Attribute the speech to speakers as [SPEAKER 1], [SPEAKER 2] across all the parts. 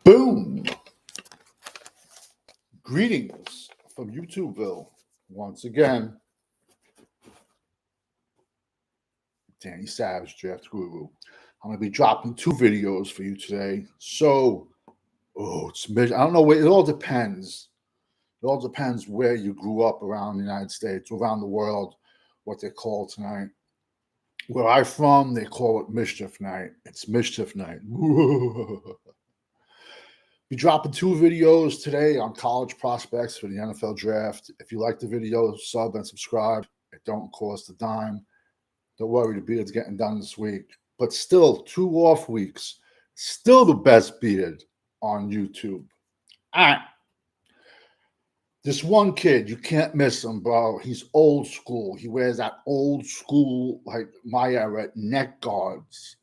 [SPEAKER 1] Boom! Greetings from YouTubeville. Once again, Danny Savage, Draft Guru. I'm going to be dropping 2 videos for you today. So, I don't know where, it all depends. It all depends where you grew up around the United States, around the world, what they call tonight. Where I'm from, they call it Mischief Night. It's Mischief Night. Be dropping 2 videos today on college prospects for the NFL draft. If you like the video, sub and subscribe. It don't cost a dime. Don't worry, the beard's getting done this week. But still, 2 off weeks. Still the best beard on YouTube. All right. This one kid, you can't miss him, bro. He's old school. He wears that old school, like my era, neck guards.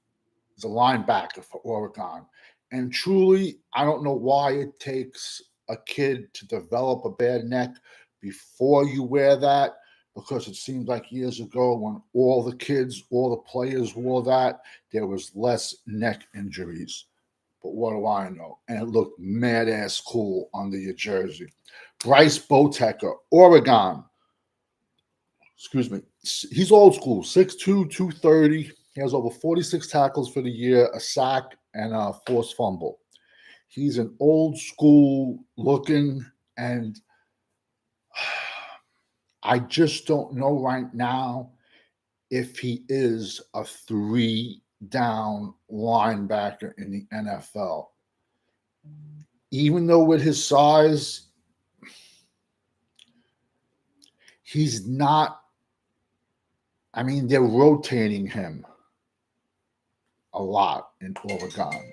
[SPEAKER 1] He's a linebacker for Oregon. And truly, I don't know why it takes a kid to develop a bad neck before you wear that, because it seems like years ago when all the kids, all the players wore that, there was less neck injuries. But what do I know? And it looked mad-ass cool under your jersey. Bryce Boettcher, Oregon. Excuse me. He's old school, 6'2", 230. He has over 46 tackles for the year, a sack, and a forced fumble. He's an old school looking, and I just don't know right now if he is a 3-down linebacker in the NFL. Even though with his size, he's not, I mean, they're rotating him a lot in Oregon.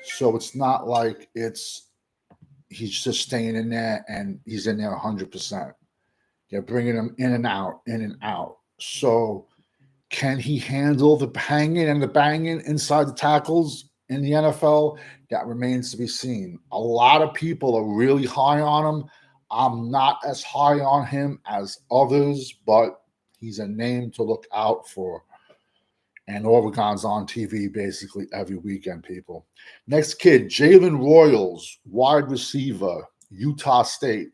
[SPEAKER 1] So it's not like he's just staying in there and he's in there 100%. They're bringing him in and out. So can he handle the hanging and the banging inside the tackles in the NFL? That remains to be seen. A lot of people are really high on him. I'm not as high on him as others, but he's a name to look out for. And Oregon's on TV basically every weekend, people. Next kid, Jalen Royals, wide receiver, Utah State.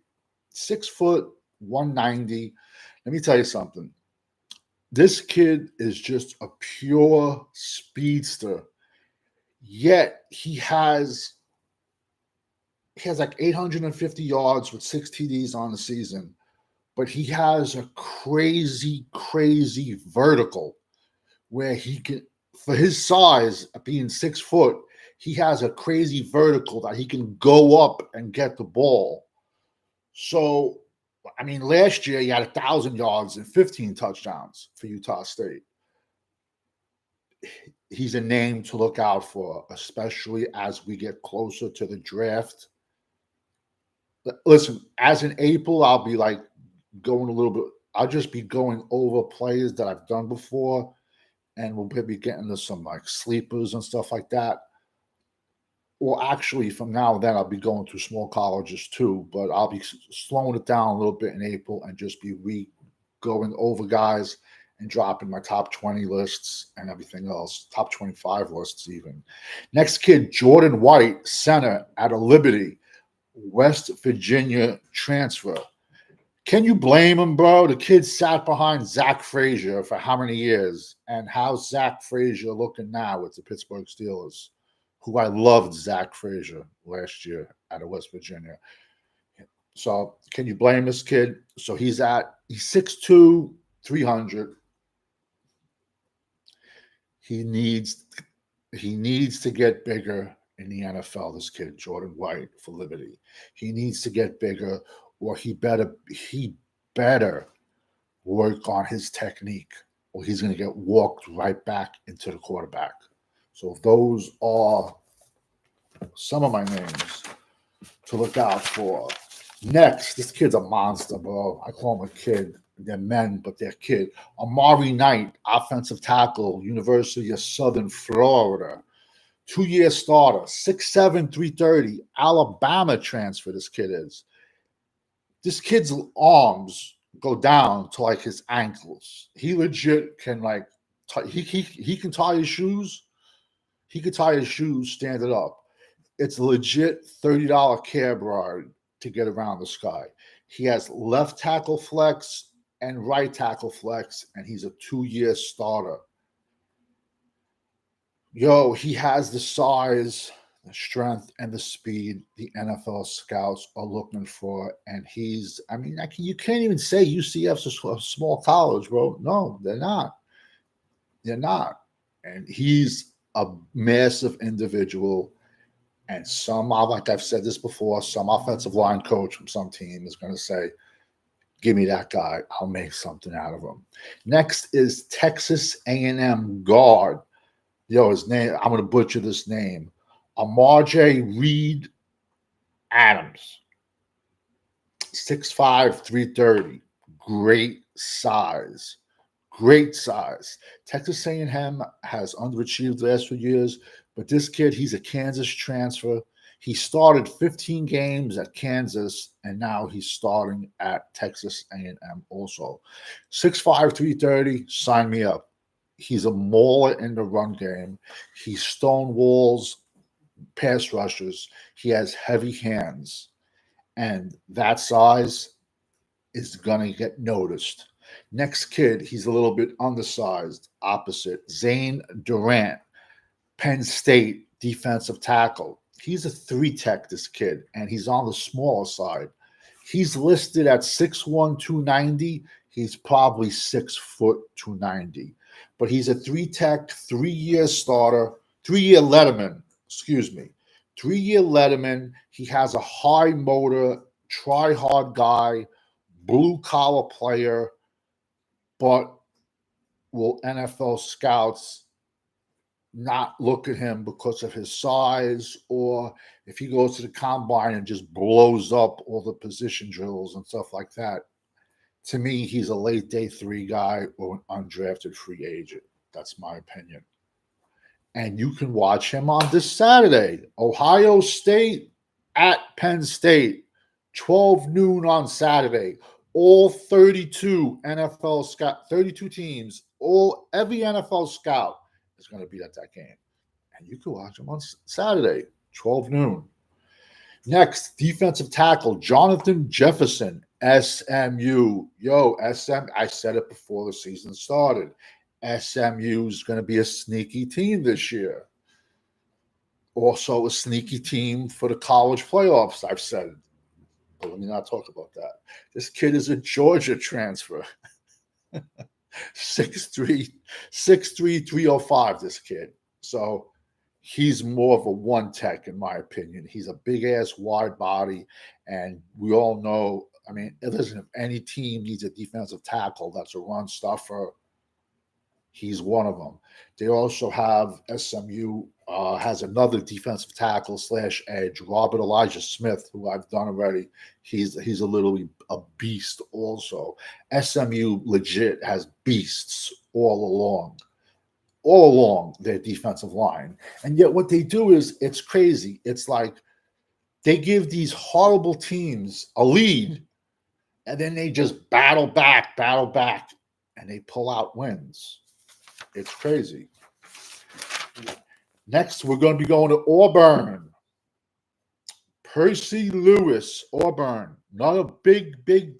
[SPEAKER 1] 6 foot, 190. Let me tell you something. This kid is just a pure speedster. Yet he has like 850 yards with 6 TDs on the season. But he has a crazy, crazy vertical where he can, for his size, being 6 foot, he has a crazy vertical that he can go up and get the ball. So, I mean, last year he had 1,000 yards and 15 touchdowns for Utah State. He's a name to look out for, especially as we get closer to the draft. Listen, as in April, I'll be like going a little bit, I'll just be going over players that I've done before. And we'll be getting to some like sleepers and stuff like that. Well, actually, from now and then, I'll be going to small colleges too, but I'll be slowing it down a little bit in April and just be going over guys and dropping my top 20 lists and everything else, top 25 lists even. Next kid, Jordon White, center at a Liberty, West Virginia transfer. Can you blame him, bro? The kid sat behind Zach Frazier for how many years? And how's Zach Frazier looking now with the Pittsburgh Steelers, who I loved Zach Frazier last year out of West Virginia. So can you blame this kid? So he's 6'2", 300. He needs to get bigger in the NFL, this kid, Jordon White for Liberty. He needs to get bigger, or he better work on his technique, or he's going to get walked right back into the quarterback. So those are some of my names to look out for. Next, this kid's a monster, bro. I call him a kid. They're men, but they're kid. Amari Knight, offensive tackle, University of Southern Florida. 2-year starter, 6'7", 330. Alabama transfer, this kid is. This kid's arms go down to like his ankles. He legit can like he can tie his shoes. He could tie his shoes standing up. it's a legit $30 cab ride to get around this guy. He has left tackle flex and right tackle flex, and he's a 2-year starter. Yo, he has the size, the strength, and the speed the NFL scouts are looking for. And you can't even say UCF's a small college, bro. No, they're not. They're not. And he's a massive individual. And like I've said this before, some offensive line coach from some team is going to say, give me that guy. I'll make something out of him. Next is Texas A&M guard. Yo, his name, I'm going to butcher this name. Amari Reed Adams. 6'5", 330. Great size. Great size. Texas A&M has underachieved the last few years, but this kid, he's a Kansas transfer. He started 15 games at Kansas, and now he's starting at Texas A&M also. 6'5", 330, sign me up. He's a mauler in the run game. He stonewalls pass rushers. He has heavy hands. And that size is going to get noticed. Next kid, he's a little bit undersized, opposite. Zane Durant, Penn State defensive tackle. He's a 3-tech, this kid, and he's on the smaller side. He's listed at 6'1", 290. He's probably 6 foot, 290. But he's a 3-tech, 3-year starter, 3-year letterman, 3-year letterman. He has a high motor, try-hard guy, blue-collar player, but will NFL scouts not look at him because of his size, or if he goes to the combine and just blows up all the position drills and stuff like that? To me, he's a late day 3 guy or an undrafted free agent. That's my opinion. And you can watch him on this Saturday. Ohio State at Penn State, 12 noon on Saturday. All 32 NFL scout, 32 teams, every NFL scout is going to be at that game. And you can watch him on Saturday, 12 noon. Next, defensive tackle, Jonathan Jefferson, SMU. Yo, I said it before the season started. SMU is going to be a sneaky team this year. Also a sneaky team for the college playoffs, I've said. But let me not talk about that. This kid is a Georgia transfer. 6'3", 305, this kid. So he's more of a 1-tech, in my opinion. He's a big-ass wide body, and we all know, listen, if any team needs a defensive tackle that's a run stuffer, he's one of them. They also have SMU has another defensive tackle / edge, Robert Elijah Smith, who I've done already. He's a beast also. SMU legit has beasts all along their defensive line. And yet what they do is, it's crazy. It's like they give these horrible teams a lead, and then they just battle back, and they pull out wins. It's crazy. Next, we're going to be going to Auburn. Percy Lewis, Auburn. Not a big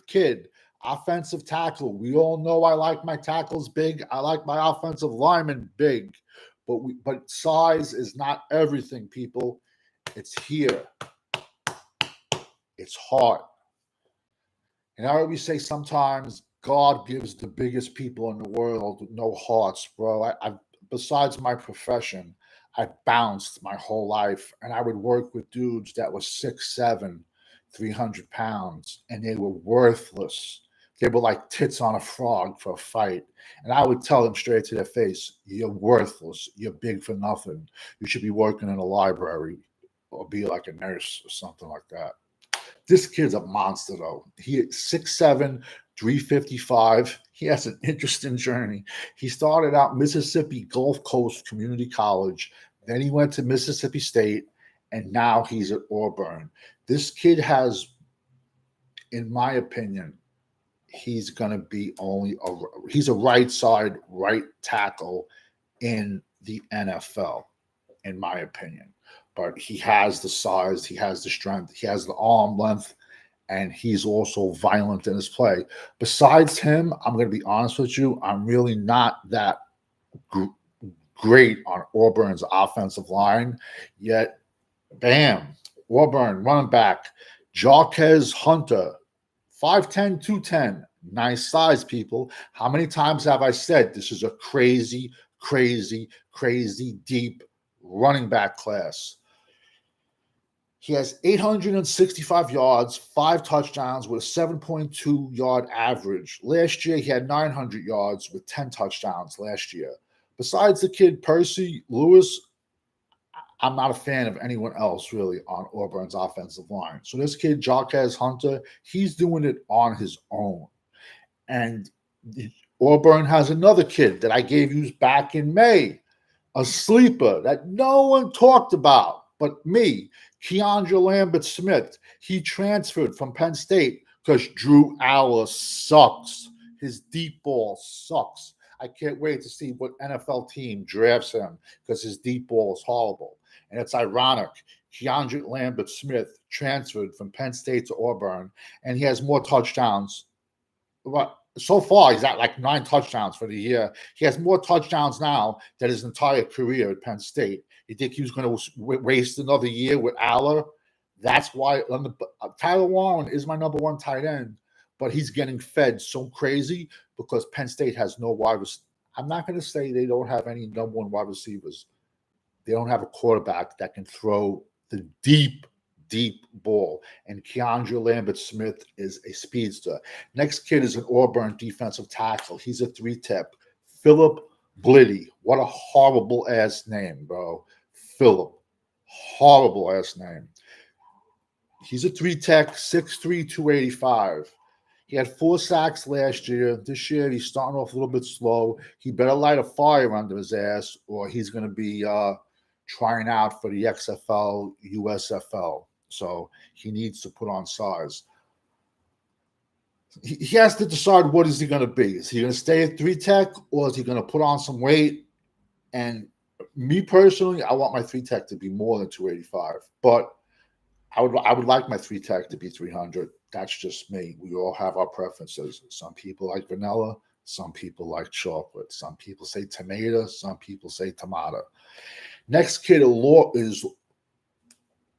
[SPEAKER 1] kid. Offensive tackle. We all know I like my tackles big. I like my offensive linemen big. But size is not everything, people. It's here. It's heart. And I always say sometimes God gives the biggest people in the world no hearts, bro. Besides my profession, I bounced my whole life, and I would work with dudes that were 6'7", 300 pounds, and they were worthless. They were like tits on a frog for a fight. And I would tell them straight to their face, you're worthless. You're big for nothing. You should be working in a library or be like a nurse or something like that. This kid's a monster, though. He is 6'7", 355. He has an interesting journey. He started out Mississippi Gulf Coast Community College. Then he went to Mississippi State, and now he's at Auburn. This kid has, in my opinion, he's going to be he's a right side, right tackle in the NFL, in my opinion. but he has the size, he has the strength, he has the arm length, and he's also violent in his play. Besides him, I'm going to be honest with you, I'm really not that great on Auburn's offensive line. Yet, bam, Auburn running back, Jarquezz Hunter, 5'10", 210. Nice size, people. How many times have I said this is a crazy, crazy, crazy deep running back class? He has 865 yards, 5 touchdowns with a 7.2 yard average. Last year, he had 900 yards with 10 touchdowns last year. Besides the kid Percy, Lewis, I'm not a fan of anyone else really on Auburn's offensive line. So this kid, Jarquezz Hunter, he's doing it on his own. And Auburn has another kid that I gave you back in May, a sleeper that no one talked about but me, Keandre Lambert-Smith. He transferred from Penn State because Drew Aller sucks. His deep ball sucks. I can't wait to see what NFL team drafts him because his deep ball is horrible. And it's ironic. Keandre Lambert-Smith transferred from Penn State to Auburn, and he has more touchdowns. But so far, he's at like 9 touchdowns for the year. He has more touchdowns now than his entire career at Penn State. You think he was going to waste another year with Aller? That's why Tyler Warren is my number 1 tight end, but he's getting fed so crazy because Penn State has no wide receivers. I'm not going to say they don't have any number 1 wide receivers. They don't have a quarterback that can throw the deep ball. And Keandre Lambert-Smith is a speedster. Next kid is an Auburn defensive tackle. He's a 3-tech. Philip Blidi. What a horrible ass name, bro. Philip. Horrible ass name. He's a 3-tech, 6'3", 285. He had 4 sacks last year. This year, he's starting off a little bit slow. He better light a fire under his ass, or he's going to be trying out for the XFL, USFL. So he needs to put on size. He has to decide what is he going to be. Is he going to stay at 3-tech, or is he going to put on some weight? And me personally, I want my 3-tech to be more than 285. But I would like my 3-tech to be 300. That's just me. We all have our preferences. Some people like vanilla. Some people like chocolate. Some people say tomato. Some people say tomato. Next kid is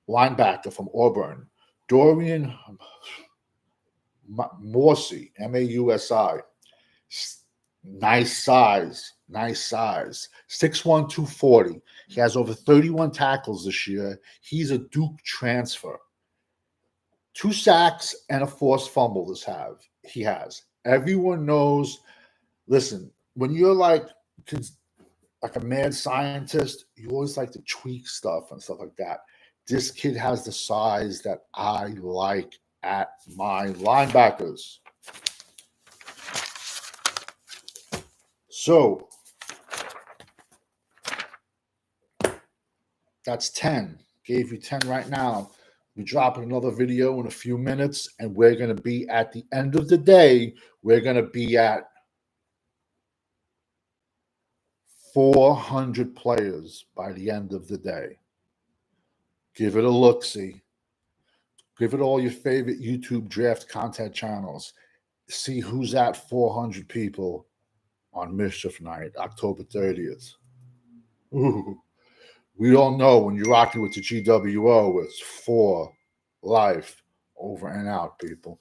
[SPEAKER 1] linebacker from Auburn, Dorian Mausi, Mausi. Nice size. 6'1", 240. He has over 31 tackles this year. He's a Duke transfer. 2 sacks and a forced fumble he has. Everyone knows, listen, when you're like a mad scientist, you always like to tweak stuff and stuff like that. This kid has the size that I like at my linebackers. So that's 10. Gave you 10 right now. We're dropping another video in a few minutes, and we're going to be at the end of the day, we're going to be at 400 players by the end of the day. Give it a look-see. Give it all your favorite YouTube draft content channels. See who's at 400 people on Mischief Night, October 30th. Ooh. We all know when you're rocking with the GWO, it's for life, over and out, people.